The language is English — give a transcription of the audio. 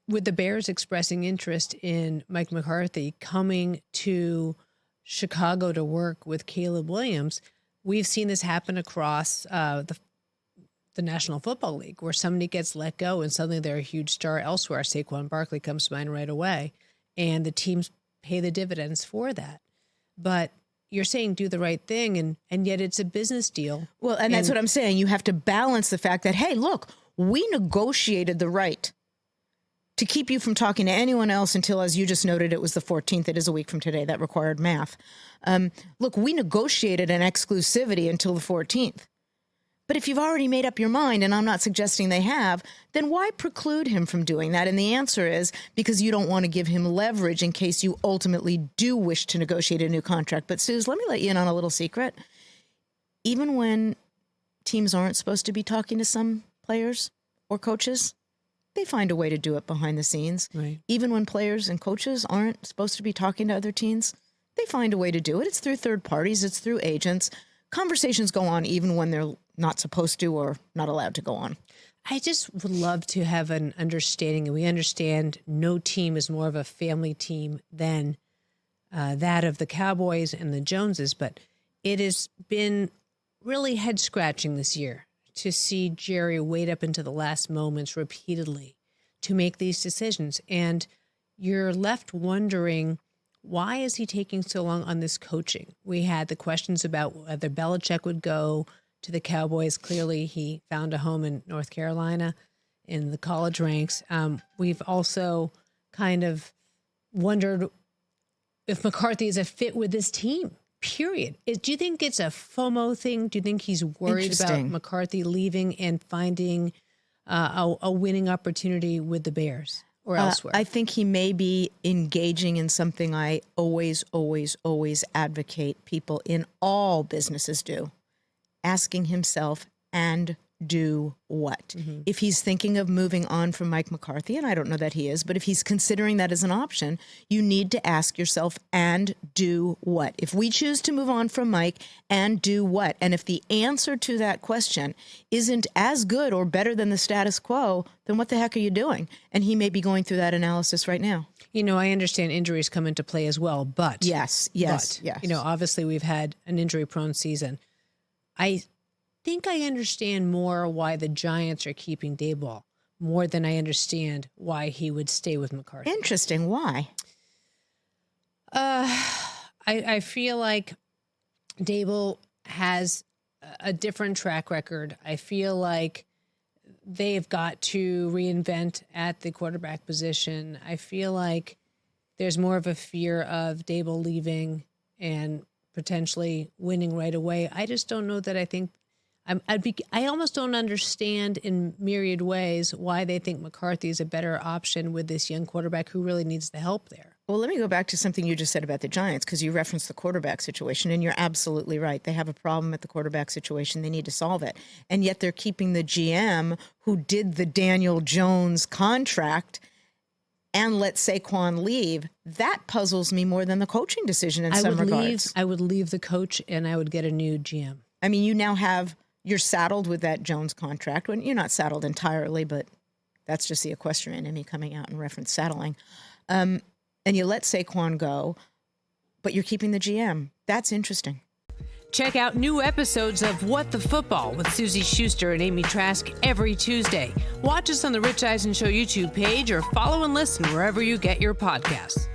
with the Bears expressing interest in Mike McCarthy coming to Chicago to work with Caleb Williams, we've seen this happen across the National Football League, where somebody gets let go and suddenly they're a huge star elsewhere. Saquon Barkley comes to mind right away, and the teams pay the dividends for that. But you're saying do the right thing, and yet it's a business deal. Well, and that's what I'm saying. You have to balance the fact that, hey, look, we negotiated the right to keep you from talking to anyone else until, as you just noted, it was the 14th. It is a week from today. That required math. Look, we negotiated an exclusivity until the 14th. But if you've already made up your mind, and I'm not suggesting they have, then why preclude him from doing that? And the answer is because you don't want to give him leverage in case you ultimately do wish to negotiate a new contract. But, Suze, let me let you in on a little secret. Even when teams aren't supposed to be talking to some players or coaches, they find a way to do it behind the scenes. Right. Even when players and coaches aren't supposed to be talking to other teams, they find a way to do it. It's through third parties. It's through agents. Conversations go on even when they're not supposed to or not allowed to go on. I just would love to have an understanding, and we understand no team is more of a family team than that of the Cowboys and the Joneses, but it has been really head-scratching this year to see Jerry wait up into the last moments repeatedly to make these decisions. And you're left wondering, why is he taking so long on this coaching? We had the questions about whether Belichick would go to the Cowboys. Clearly, he found a home in North Carolina in the college ranks. We've also kind of wondered if McCarthy is a fit with this team, period. Do you think it's a FOMO thing? Do you think he's worried about McCarthy leaving and finding a winning opportunity with the Bears or elsewhere? I think he may be engaging in something I always advocate people in all businesses do. Asking himself, and do what? Mm-hmm. If he's thinking of moving on from Mike McCarthy, and I don't know that he is, but if he's considering that as an option, you need to ask yourself, and do what? If we choose to move on from Mike, and do what? And if the answer to that question isn't as good or better than the status quo, then what the heck are you doing? And he may be going through that analysis right now. You know, I understand injuries come into play as well, but... Yes. You know, obviously we've had an injury-prone season. I think I understand more why the Giants are keeping Daboll more than I understand why he would stay with McCarthy. Interesting. Why? I feel like Daboll has a different track record. I feel like they've got to reinvent at the quarterback position. I feel like there's more of a fear of Daboll leaving and potentially winning right away. I just don't know that I think I almost don't understand in myriad ways why they think McCarthy is a better option with this young quarterback who really needs the help there. Well, let me go back to something you just said about the Giants, because you referenced the quarterback situation, and you're absolutely right. They have a problem at the quarterback situation. They need to solve it. And yet they're keeping the GM who did the Daniel Jones contract and let Saquon leave. That puzzles me more than the coaching decision in some regards. I would leave the coach and I would get a new GM. I mean, you're saddled with that Jones contract. When you're not saddled entirely, but that's just the equestrian in me coming out and reference saddling. And you let Saquon go, but you're keeping the GM. That's interesting. Check out new episodes of What the Football with Suzy Shuster and Amy Trask every Tuesday. Watch us on the Rich Eisen Show YouTube page or follow and listen wherever you get your podcasts.